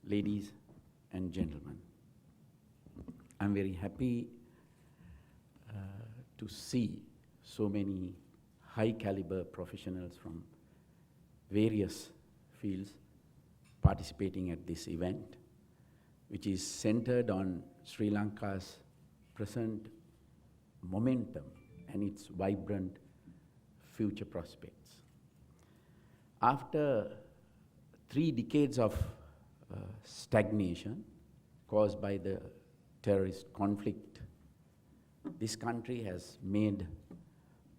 ladies and gentlemen. I'm very happy to see so many high caliber professionals from various fields participating at this event, which is centered on Sri Lanka's present momentum and its vibrant future prospects. After 3 decades of stagnation caused by the terrorist conflict, this country has made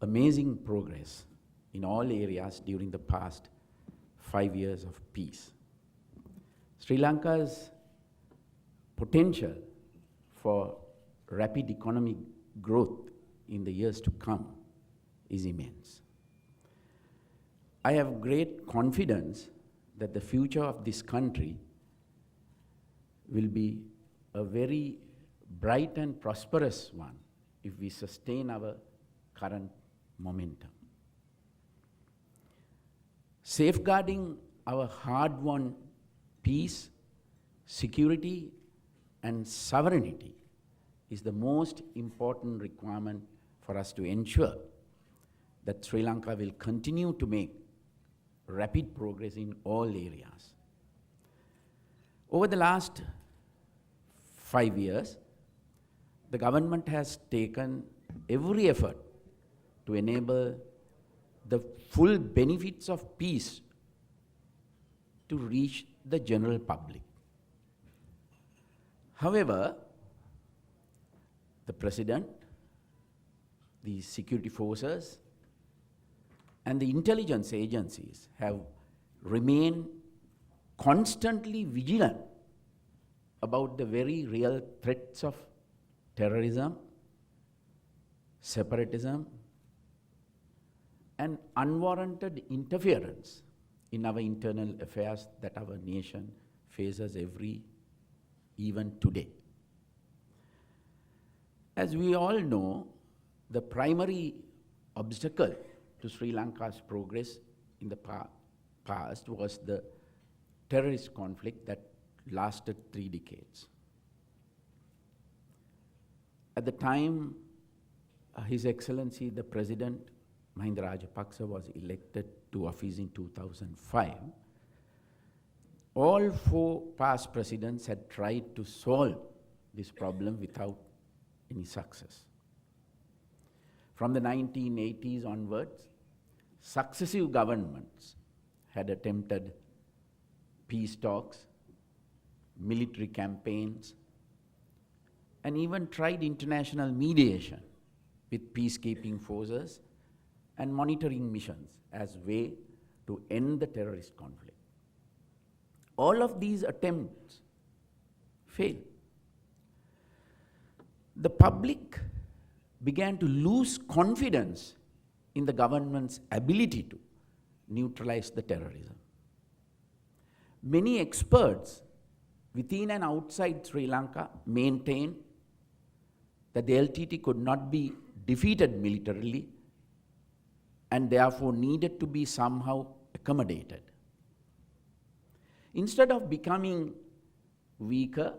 amazing progress in all areas during the past 5 years of peace. Sri Lanka's potential for rapid economic growth in the years to come is immense. I have great confidence that the future of this country will be a very bright and prosperous one if we sustain our current momentum. Safeguarding our hard-won peace, security, and sovereignty is the most important requirement for us to ensure that Sri Lanka will continue to make rapid progress in all areas. Over the last 5 years, the government has taken every effort to enable the full benefits of peace to reach the general public. However, the President, the security forces, and the intelligence agencies have remained constantly vigilant about the very real threats of terrorism, separatism, and unwarranted interference in our internal affairs that our nation faces even today. As we all know, the primary obstacle to Sri Lanka's progress in the past was the terrorist conflict that lasted 3 decades. At the time, His Excellency the President Mahinda Rajapaksa was elected to office in 2005. All 4 past presidents had tried to solve this problem without any success. From the 1980s onwards, successive governments had attempted peace talks, military campaigns, and even tried international mediation with peacekeeping forces and monitoring missions as way to end the terrorist conflict. All of these attempts failed. The public began to lose confidence in the government's ability to neutralize the terrorism. Many experts within and outside Sri Lanka maintained that the LTT could not be defeated militarily and therefore needed to be somehow accommodated. Instead of becoming weaker,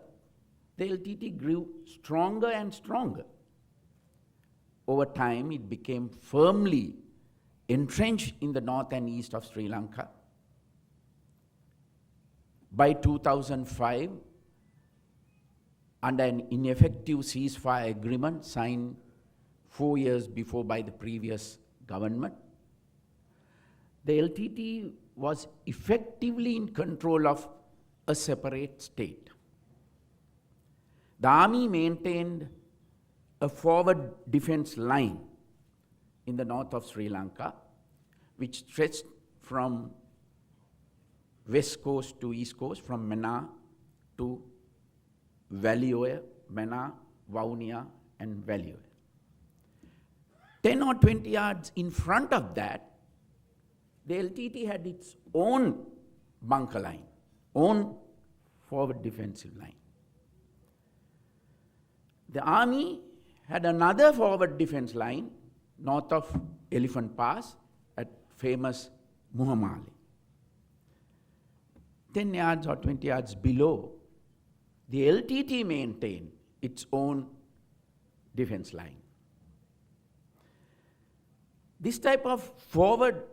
the LTT grew stronger and stronger. Over time, it became firmly entrenched in the north and east of Sri Lanka. By 2005, under an ineffective ceasefire agreement signed 4 years before by the previous government, the LTT was effectively in control of a separate state. The army maintained a forward defense line in the north of Sri Lanka, which stretched from west coast to east coast, from Mannar to Valioya, Mannar, Vaunia, and Valioya. 10 or 20 yards in front of that, the LTT had its own bunker line, own forward defensive line. The army had another forward defense line north of Elephant Pass at famous Muhammali. 10 yards or 20 yards below, the LTT maintained its own defense line. This type of forward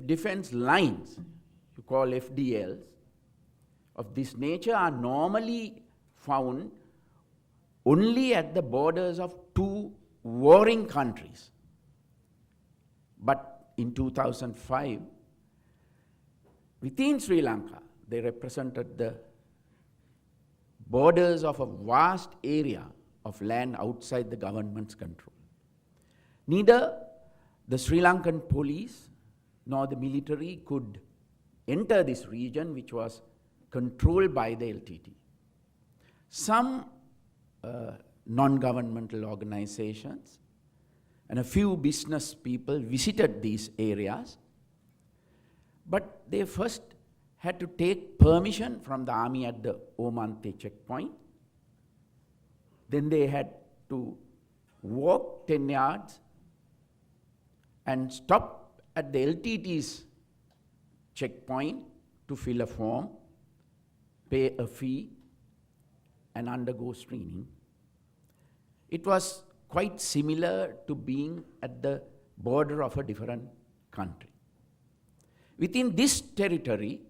defense lines, you call FDLs, of this nature are normally found only at the borders of two warring countries. But in 2005, within Sri Lanka, they represented the borders of a vast area of land outside the government's control. Neither the Sri Lankan police nor the military could enter this region, which was controlled by the LTT. Some non-governmental organizations and a few business people visited these areas, but they first had to take permission from the army at the Omante checkpoint. Then they had to walk 10 yards and stop at the LTT's checkpoint to fill a form, pay a fee, and undergo screening. It was quite similar to being at the border of a different country. Within this territory,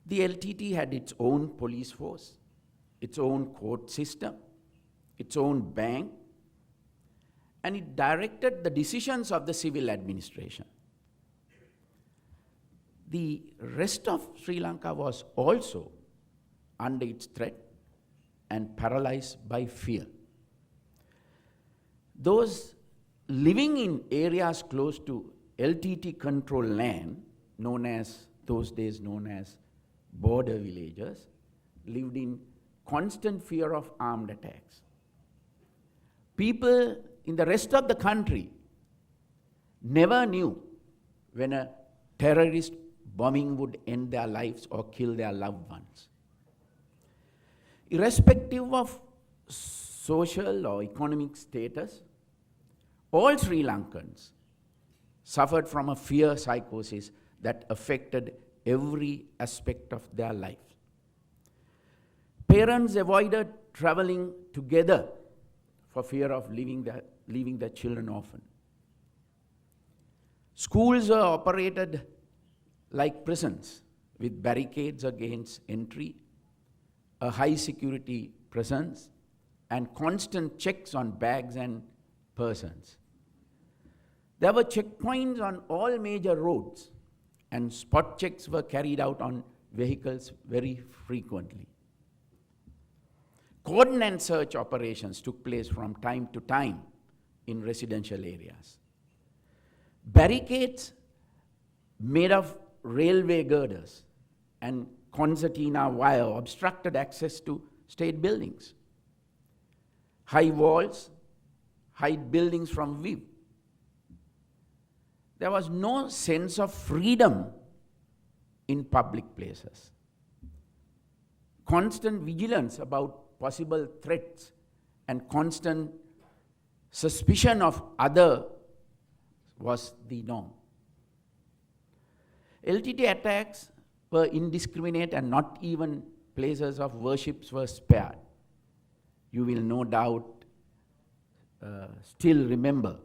the LTT had its own police force, its own court system, its own bank, and it directed the decisions of the civil administration. The rest of Sri Lanka was also under its threat and paralyzed by fear. Those living in areas close to LTT controlled land, those days known as border villages, lived in constant fear of armed attacks. People in the rest of the country never knew when a terrorist bombing would end their lives or kill their loved ones. Irrespective of social or economic status, all Sri Lankans suffered from a fear psychosis that affected every aspect of their life. Parents avoided traveling together for fear of leaving their children orphan. Schools were operated like prisons, with barricades against entry, a high security presence, and constant checks on bags and persons. There were checkpoints on all major roads, and spot checks were carried out on vehicles very frequently. Cordon and search operations took place from time to time in residential areas. Barricades made of railway girders and concertina wire obstructed access to state buildings. High walls hide buildings from view. There was no sense of freedom in public places. Constant vigilance about possible threats and constant suspicion of other was the norm. LTT attacks were indiscriminate and not even places of worships were spared. You will no doubt still remember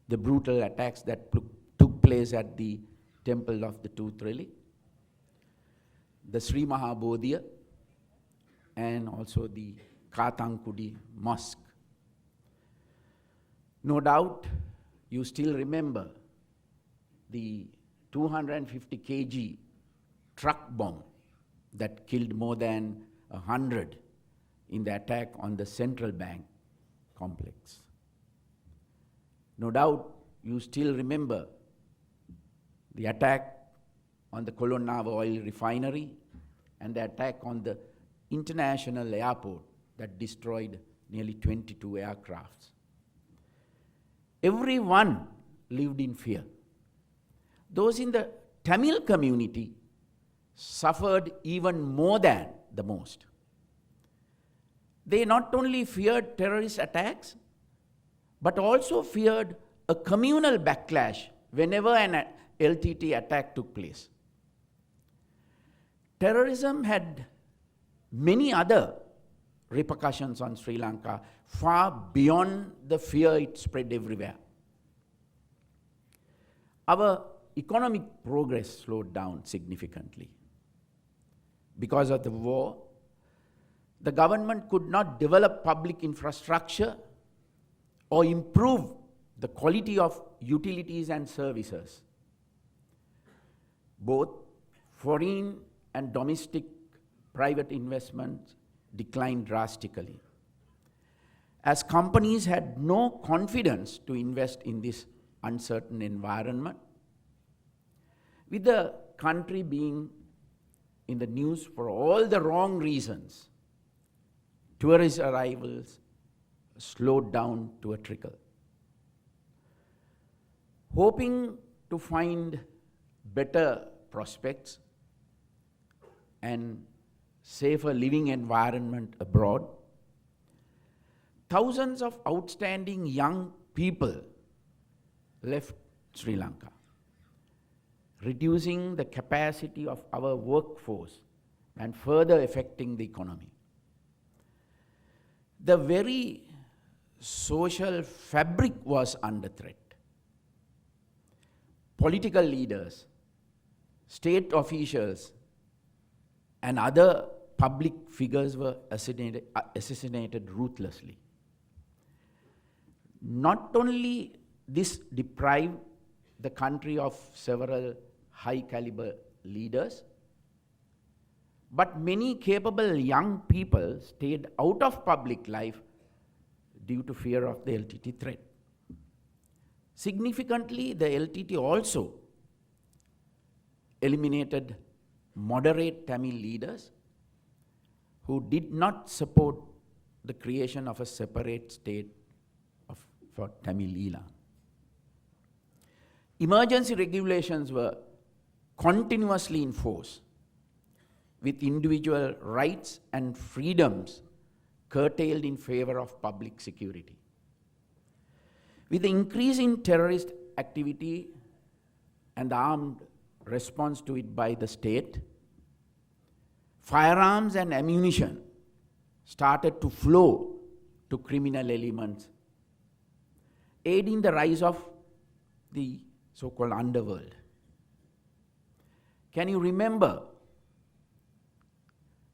the brutal attacks that took place at the Temple of the Tooth Relic, the Sri Mahabodhiya, and also the Katankudi Mosque. No doubt you still remember the 250 kg truck bomb that killed more than 100 in the attack on the Central Bank complex. No doubt you still remember the attack on the Colonnava oil refinery and the attack on the international airport that destroyed nearly 22 aircrafts. Everyone lived in fear. Those in the Tamil community suffered even more than the most. They not only feared terrorist attacks, but also feared a communal backlash whenever an LTT attack took place. terrorism had many other repercussions on Sri Lanka, far beyond the fear it spread everywhere. Our economic progress slowed down significantly. Because of the war, the government could not develop public infrastructure or improve the quality of utilities and services. Both foreign and domestic private investments declined drastically, as companies had no confidence to invest in this uncertain environment. With the country being in the news for all the wrong reasons, tourist arrivals slowed down to a trickle. Hoping to find better prospects and safer living environment abroad, thousands of outstanding young people left Sri Lanka, reducing the capacity of our workforce and further affecting the economy. The very social fabric was under threat. Political leaders, state officials, and other public figures were assassinated ruthlessly. Not only this deprived the country of several high-caliber leaders, but many capable young people stayed out of public life due to fear of the LTT threat. Significantly, the LTT also eliminated moderate Tamil leaders who did not support the creation of a separate state for Tamil Eelam. Emergency regulations were continuously enforced, with individual rights and freedoms curtailed in favor of public security. With the increase in terrorist activity and the armed response to it by the state, firearms and ammunition started to flow to criminal elements, aiding the rise of the so-called underworld. Can you remember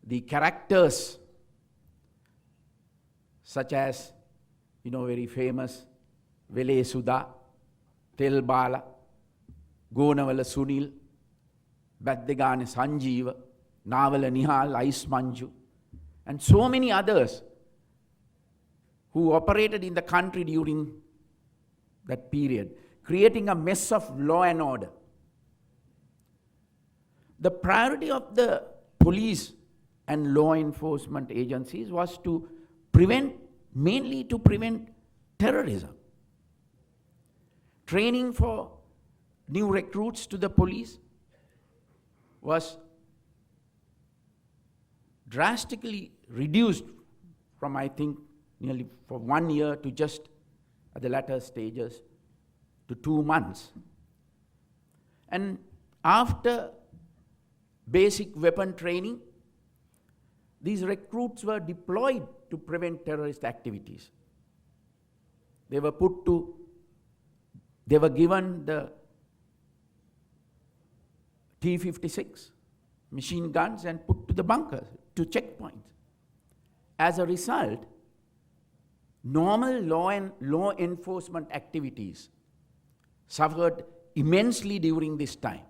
the characters such as, very famous Vele Sudha, Tel Bala, Gonavala Sunil, Baddegane Sanjeeva, Navala Nihal, Ice Manju, and so many others who operated in the country during that period, creating a mess of law and order. The priority of the police and law enforcement agencies was to mainly to prevent terrorism. Training for new recruits to the police was drastically reduced from, I think, nearly for 1 year to just at the latter stages to 2 months. And after basic weapon training, these recruits were deployed to prevent terrorist activities. They were given the T-56 machine guns and put to the bunkers, to checkpoints. As a result, normal law enforcement activities suffered immensely during this time.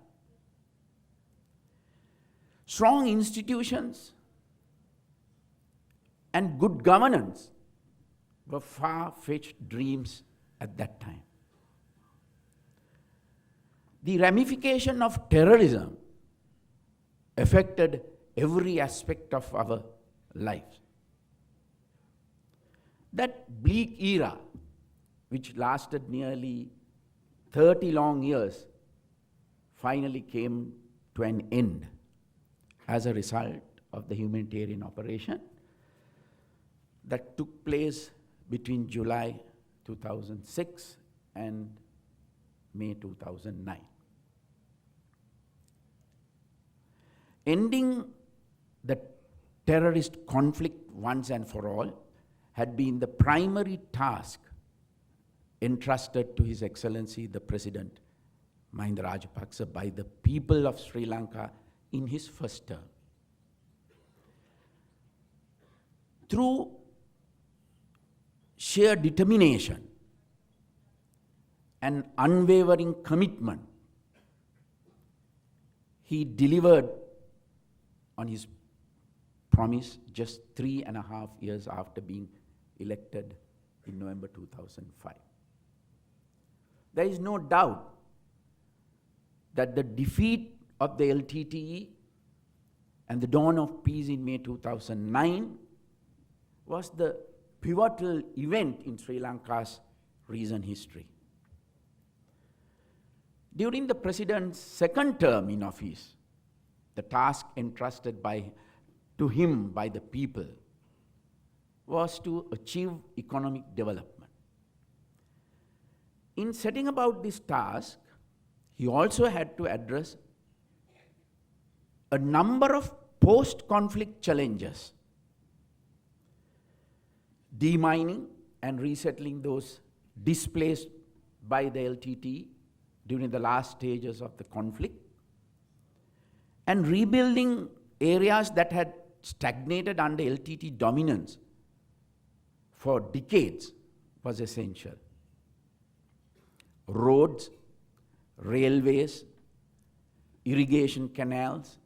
Strong institutions and good governance were far-fetched dreams at that time. The ramification of terrorism affected every aspect of our lives. That bleak era, which lasted nearly 30 long years, finally came to an end as a result of the humanitarian operation that took place between July 2006 and May 2009. Ending the terrorist conflict once and for all had been the primary task entrusted to His Excellency the President Mahinda Rajapaksa by the people of Sri Lanka in his first term. Through sheer determination and unwavering commitment, he delivered on his promise just 3.5 years after being elected in November 2005. There is no doubt that the defeat of the LTTE and the dawn of peace in May 2009 was the pivotal event in Sri Lanka's recent history. During the President's second term in office, the task entrusted to him by the people was to achieve economic development. In setting about this task, he also had to address a number of post-conflict challenges: demining and resettling those displaced by the LTTE during the last stages of the conflict, and rebuilding areas that had stagnated under LTTE dominance for decades was essential. Roads, railways, irrigation canals,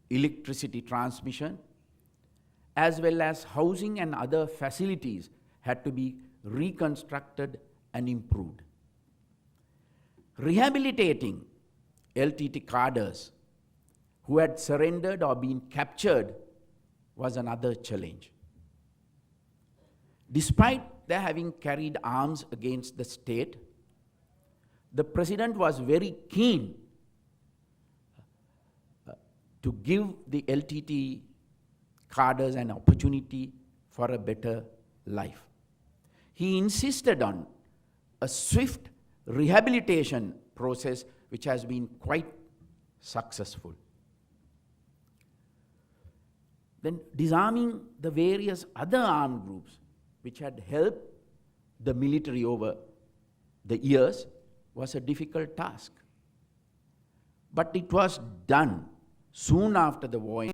electricity transmission, as well as housing and other facilities had to be reconstructed and improved. Rehabilitating LTTE cadres who had surrendered or been captured was another challenge. Despite their having carried arms against the state, the President was very keen to give the LTTE cadres an opportunity for a better life. He insisted on a swift rehabilitation process which has been quite successful. Then disarming the various other armed groups which had helped the military over the years was a difficult task. But it was done soon after the war.